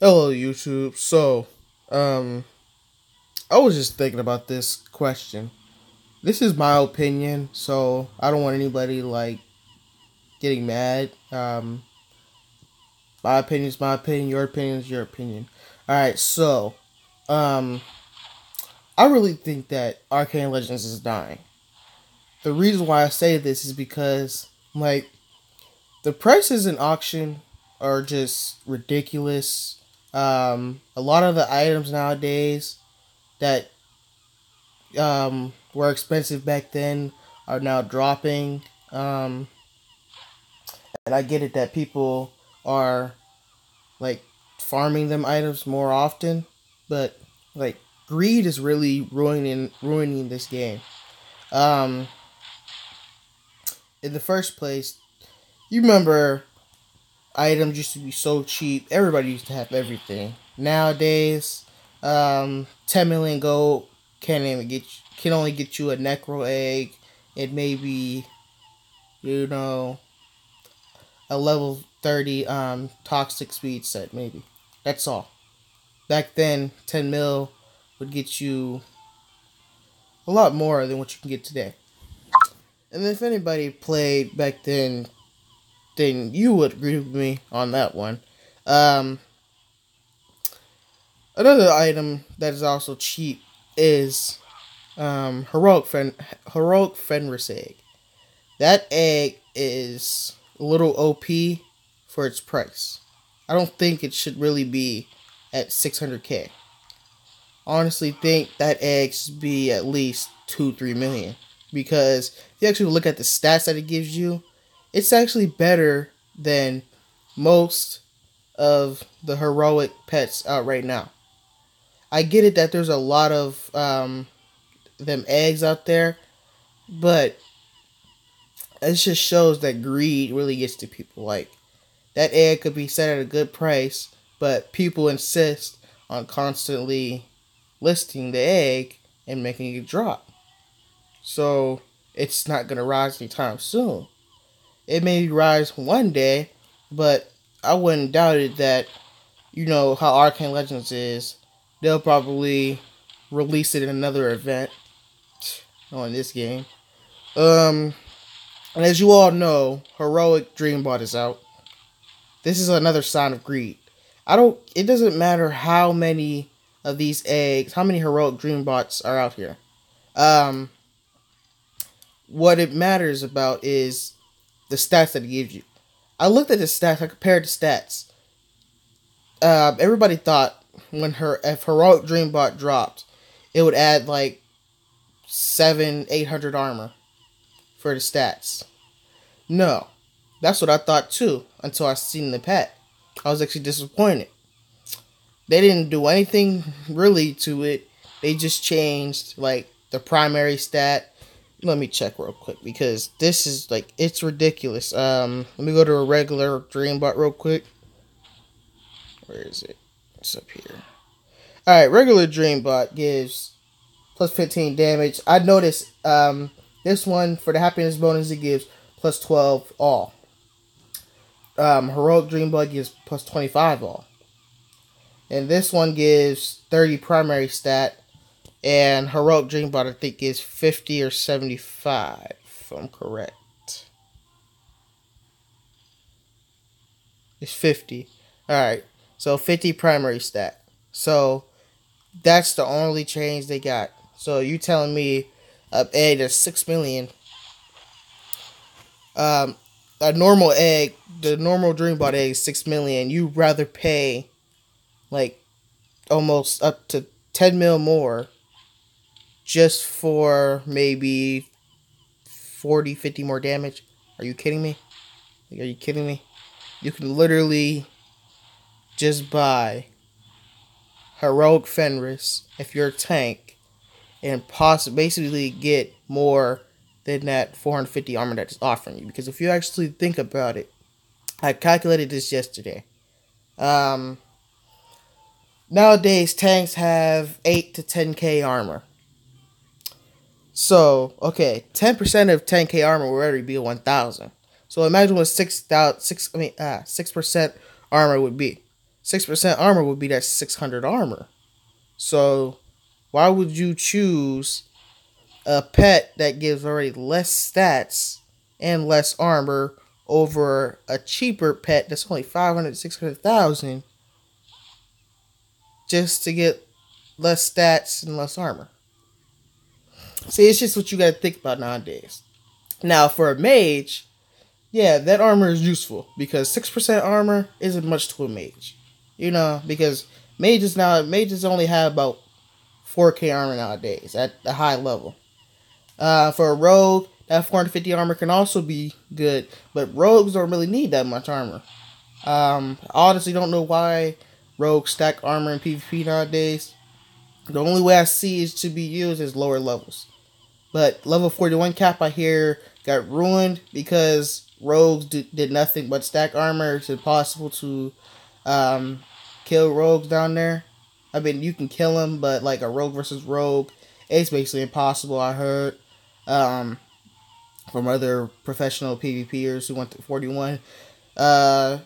Hello, YouTube. I was just thinking about this question. This is my opinion, so I don't want anybody getting mad. My opinion is my opinion. Your opinion is your opinion. All right. Um, I really think that Arcane Legends is dying. The reason why I say this is because the prices in auction are just ridiculous. A lot of the items nowadays that were expensive back then are now dropping. And I get it that people are like farming them items more often, but like greed is really ruining this game. Um, in the first place, you remember items used to be so cheap. Everybody used to have everything. Nowadays, 10 million gold can only get you a necro egg and maybe you know a level 30 toxic speed set maybe. That's all. Back then, 10 mil would get you a lot more than what you can get today. And if anybody played back then you would agree with me on that one. Um, Another item that is also cheap is heroic Fenris egg. That egg is a little OP for its price. I don't think it should really be at 600k. Honestly, think that egg should be at least 2-3 million because if you actually look at the stats that it gives you, it's actually better than most of the heroic pets out right now. I get it that there's a lot of them eggs out there, but it just shows that greed really gets to people. Like that egg could be set at a good price, but people insist on constantly listing the egg and making it drop. So it's not gonna rise anytime soon. It may rise one day, but I wouldn't doubt it that you know how Arcane Legends is. They'll probably release it in another event on this game. And as you all know, Heroic Dreambot is out. This is another sign of greed. It doesn't matter how many of these eggs, how many Heroic Dreambots are out here. Um, what it matters about is the stats that it gives you. I looked at the stats, I compared the stats. Everybody thought if Heroic Dreambot dropped, it would add like 800 armor for the stats. No, that's what I thought too until I seen the pet. I was actually disappointed. They didn't do anything really to it. They just changed like the primary stat. Let me check real quick because this is it's ridiculous. Let me go to a regular Dreambot real quick. Where is it? It's up here. Alright, regular Dreambot gives plus 15 damage. I noticed this one for the happiness bonus it gives plus 12 all. Heroic Dreambot gives plus 25 all. And this one gives 30 primary stat. And Heroic Dreambot I think gives 50 or 75 if I'm correct. It's 50. Alright. So 50 primary stat. So that's the only change they got. So you telling me a egg that's 6 million. A normal egg, the normal Dreambot egg is 6 million. You'd rather pay like almost up to 10 mil more just for maybe 40, 50 more damage. Are you kidding me? Are you kidding me? You can literally just buy Heroic Fenris if you're a tank and basically get more than that 450 armor that it's offering you. Because if you actually think about it, I calculated this yesterday. Nowadays, tanks have 8 to 10k armor. So, okay, 10% of 10k armor will already be 1,000. So imagine what 6% armor would be. 6% armor would be that 600 armor. So why would you choose a pet that gives already less stats and less armor over a cheaper pet that's only 500, 600,000 just to get less stats and less armor? See, it's just what you gotta think about nowadays. Now, for a mage, yeah, that armor is useful because 6% armor isn't much to a mage. You know, because mages only have about 4K armor nowadays at the high level. For a rogue, that 450 armor can also be good, but rogues don't really need that much armor. Honestly, don't know why rogues stack armor in PvP nowadays. The only way I see it to be used is lower levels. But level 41 cap, I hear, got ruined because rogues did nothing but stack armor. It's impossible to kill rogues down there. I mean, you can kill them, but like a rogue versus rogue, it's basically impossible, I heard. From other professional PvPers who went to 41. On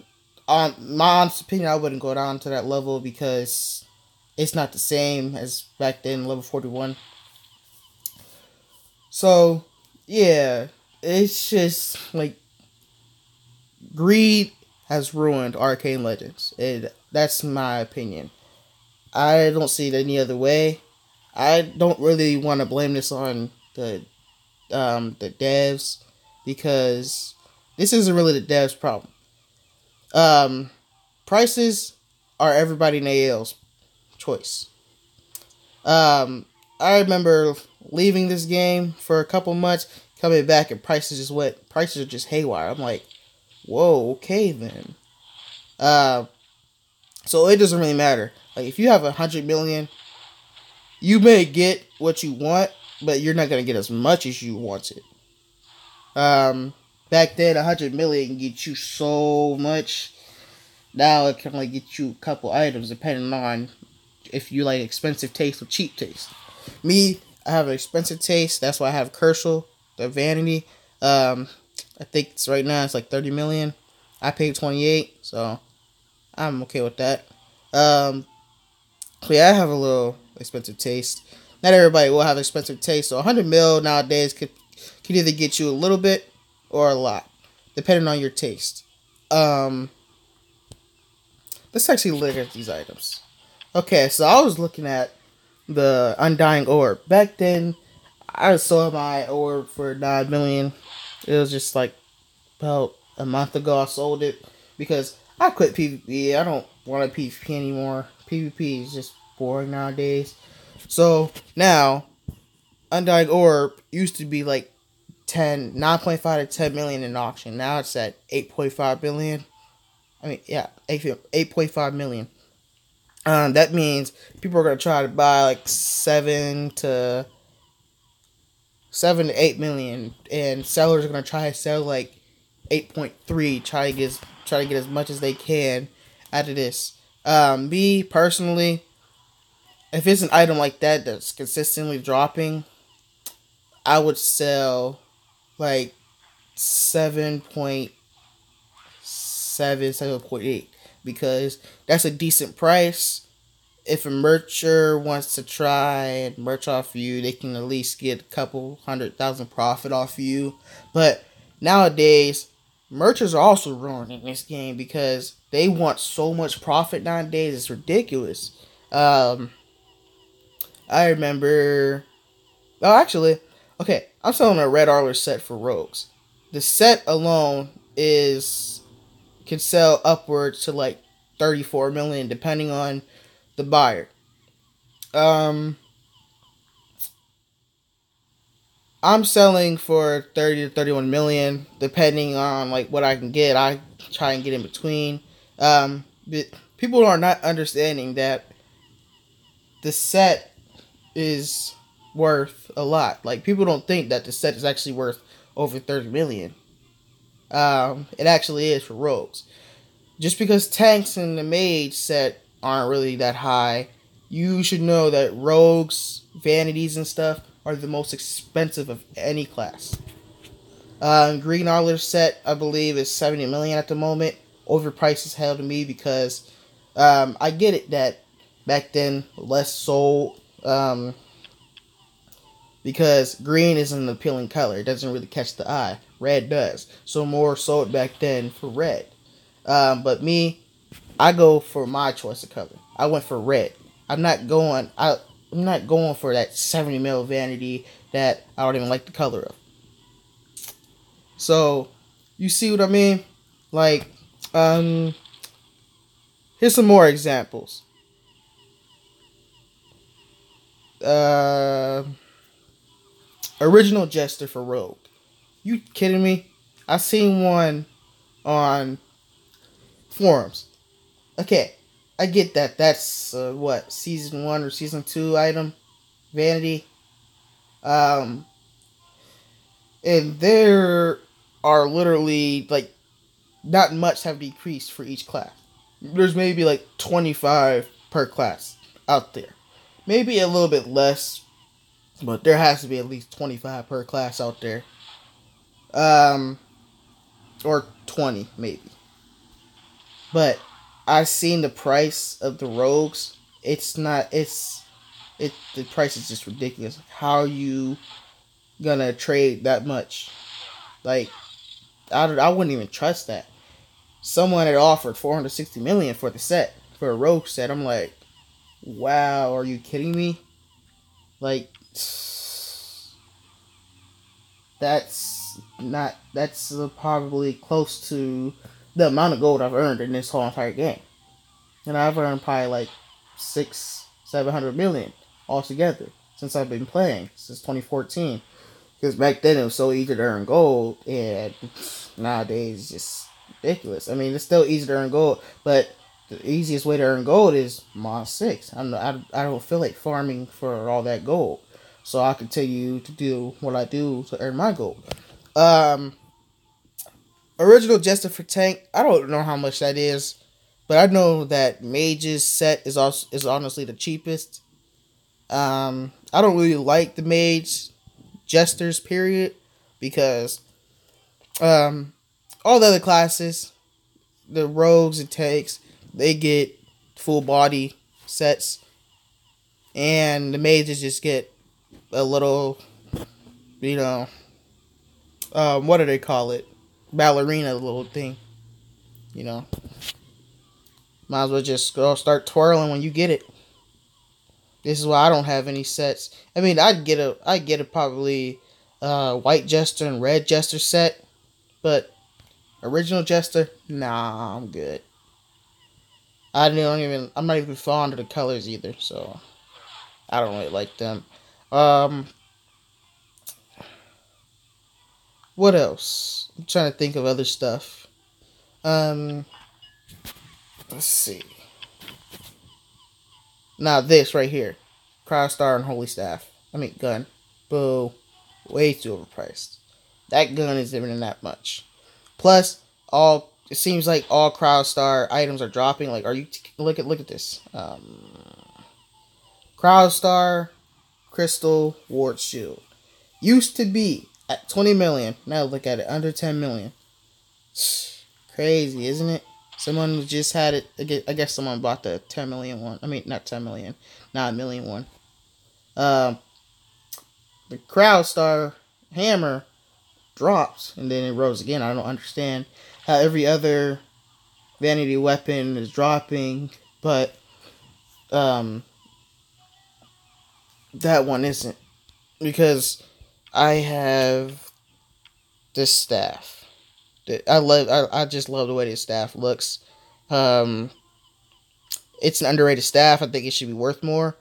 my honest opinion, I wouldn't go down to that level because it's not the same as back then, level 41. So, yeah, it's just like greed has ruined Arcane Legends. That's my opinion. I don't see it any other way. I don't really want to blame this on the devs because this isn't really the devs' problem. Prices are everybody in AL's choice. I remember leaving this game for a couple months, coming back, and prices are just haywire. I'm like, whoa, okay then. So it doesn't really matter. Like if you have 100 million, you may get what you want, but you're not gonna get as much as you wanted. Back then, 100 million can get you so much. Now it can only get you a couple items depending on if you like expensive taste or cheap taste. Me, I have an expensive taste. That's why I have Kershaw, the Vanity. I think right now it's like 30 million. I paid 28, so I'm okay with that. So yeah, I have a little expensive taste. Not everybody will have expensive taste, so 100 mil nowadays could either get you a little bit or a lot, depending on your taste. Let's actually look at these items. Okay, so I was looking at the Undying Orb. Back then, I sold my orb for 9 million. It was just like about a month ago I sold it because I quit PvP. I don't want to PvP anymore. PvP is just boring nowadays. So now, Undying Orb used to be like 9.5 to 10 million in auction. Now it's at 8.5 billion. I mean, yeah, 8.5 million. That means people are going to try to buy like 7 to 8 million, and sellers are going to try to sell like 8.3, try to get as much as they can out of this. Me personally, if it's an item like that that's consistently dropping, I would sell like 7.7, 7.8 because that's a decent price. If a mercher wants to try and merch off you, they can at least get a couple 100,000 profit off you. But nowadays, merchers are also ruining this game because they want so much profit nowadays. It's ridiculous. I remember. Oh, actually, okay. I'm selling a Red Armor set for rogues. The set alone can sell upwards to like 34 million, depending on the buyer. I'm selling for 30 to 31 million, depending on like what I can get. I try and get in between. But people are not understanding that the set is worth a lot. Like people don't think that the set is actually worth over 30 million. It actually is for rogues. Just because tanks and the mage set aren't really that high, you should know that rogues, vanities, and stuff are the most expensive of any class. Green Armor set, I believe, is 70 million at the moment. Overpriced as hell to me because I get it that back then less sold, because green isn't an appealing color. It doesn't really catch the eye. Red does. So more sold back then for red. But me, I go for my choice of color. I went for red. I'm not going. I'm not going for that 70 mil vanity that I don't even like the color of. So, you see what I mean? Like, here's some more examples. Original Jester for Rogue. You kidding me? I seen one on forums. Okay, I get that. That's what, season 1 or season 2 item vanity. And there are literally like not much have decreased for each class. There's maybe like 25 per class out there. Maybe a little bit less, but there has to be at least 25 per class out there. Or 20 maybe. But I've seen the price of the rogues. The price is just ridiculous. How are you gonna trade that much? Like, I wouldn't even trust that. Someone had offered 460 million for the set, for a rogue set. I'm like, wow, are you kidding me? Like, that's probably close to the amount of gold I've earned in this whole entire game. And I've earned probably like 700 million altogether since I've been playing since 2014. Because back then it was so easy to earn gold, and nowadays it's just ridiculous. I mean, it's still easy to earn gold, but the easiest way to earn gold is Mod 6. I don't feel like farming for all that gold, so I continue to do what I do to earn my gold. Original Jester for Tank, I don't know how much that is, but I know that Mage's set is honestly the cheapest. I don't really like the Mage Jesters, period, because all the other classes, the rogues and tanks, they get full body sets, and the mages just get a little, what do they call it? Ballerina little thing, Might as well just go start twirling when you get it. This is why I don't have any sets. I mean, I'd get a probably white jester and red jester set, but original jester, nah, I'm good. I'm not even fond of the colors either, so I don't really like them. What else? I'm trying to think of other stuff. Let's see. Now this right here, Crowstar and Holy Staff. Gun. Boo. Way too overpriced. That gun isn't even that much. Plus, it seems like all Crowstar items are dropping. Like, look at this. Crowstar, Crystal, Ward Shield. Used to be at 20 million. Now look at it, under 10 million. Crazy, isn't it? Someone just had it. I guess someone bought the 10 million one. Not 10 million. 9 million one. The Crowstar hammer drops and then it rose again. I don't understand how every other vanity weapon is dropping, but that one isn't, because I have this staff. I just love the way this staff looks. It's an underrated staff. I think it should be worth more.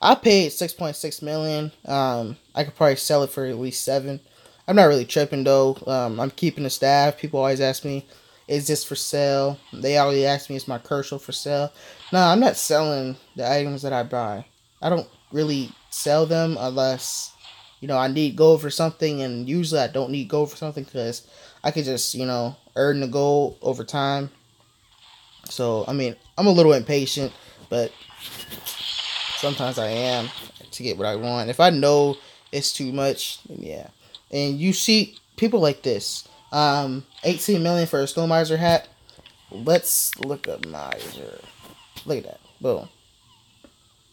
I paid 6.6 million. I could probably sell it for at least 7. I'm not really tripping though. I'm keeping the staff. People always ask me, is this for sale? They always ask me, is my Kershaw for sale? No, I'm not selling the items that I buy. I don't really sell them unless, I need gold for something, and usually I don't need gold for something because I could just, earn the gold over time. So, I'm a little impatient, but sometimes I am to get what I want. If I know it's too much, then yeah. And you see people like this. 18 million for a Stonemiser hat. Let's look up Miser. Look at that. Boom.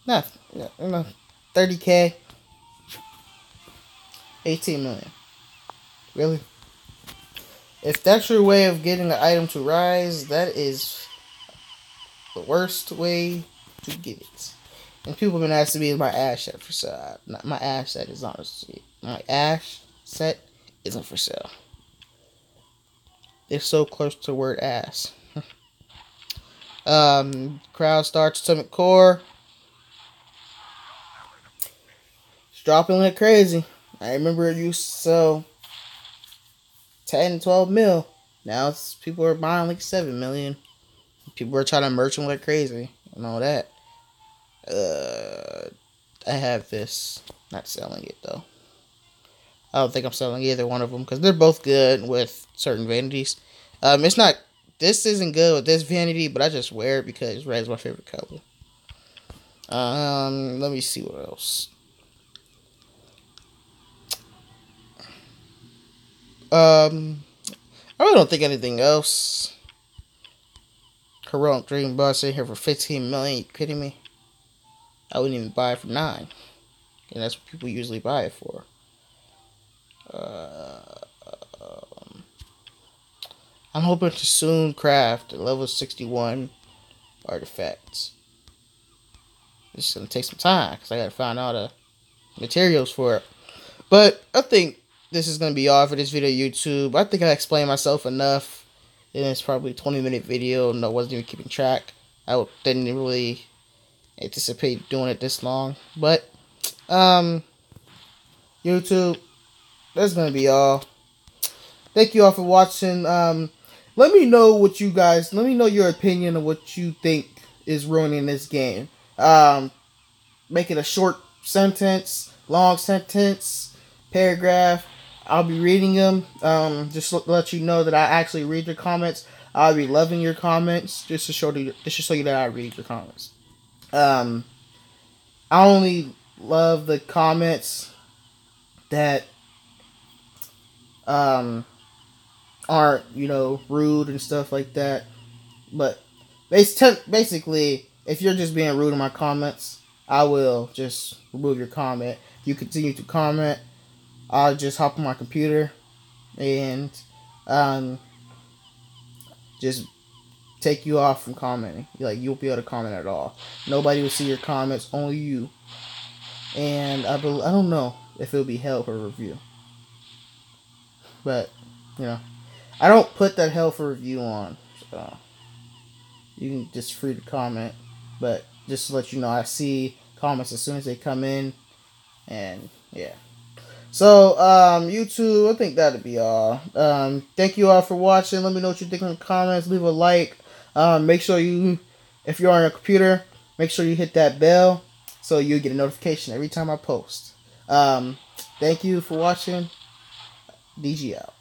Nothing. 30K. 18 million. Really? If that's your way of getting an item to rise, that is the worst way to get it. And people have been asking me if my ash set for sale. My ash set is not. My ash set isn't for sale. It's so close to the word ass. Crowd starts Atomic Core. It's dropping like crazy. I remember it used to sell 10, 12 mil. Now people are buying like 7 million. People are trying to merch them like crazy and all that. I have this. Not selling it though. I don't think I'm selling either one of them because they're both good with certain vanities. It's not. This isn't good with this vanity, but I just wear it because red is my favorite color. Let me see what else. I really don't think anything else. Heroic Dream Bus in here for 15 million. You kidding me? I wouldn't even buy it for 9. And that's what people usually buy it for. I'm hoping to soon craft a level 61 artifacts. It's going to take some time because I got to find all the materials for it. But I think this is going to be all for this video, YouTube. I think I explained myself enough. And it's probably a 20-minute video and I wasn't even keeping track. I didn't really anticipate doing it this long. But, YouTube, that's going to be all. Thank you all for watching. Let me know what you guys, let me know your opinion of what you think is ruining this game. Make it a short sentence, long sentence, paragraph. I'll be reading them. Just to let you know that I actually read your comments. I'll be loving your comments just to show you that I read your comments. I only love the comments that aren't, rude and stuff like that. But basically, if you're just being rude in my comments, I will just remove your comment. If you continue to comment, I'll just hop on my computer and just take you off from commenting. Like, you'll be able to comment at all. Nobody will see your comments, only you. And I don't know if it'll be held for review. But, I don't put that hell for review on. So you can just free to comment. But just to let you know, I see comments as soon as they come in. And yeah. So, YouTube, I think that'll be all. Thank you all for watching. Let me know what you think in the comments. Leave a like. Make sure if you're on your computer, make sure you hit that bell so you get a notification every time I post. Thank you for watching. DG out.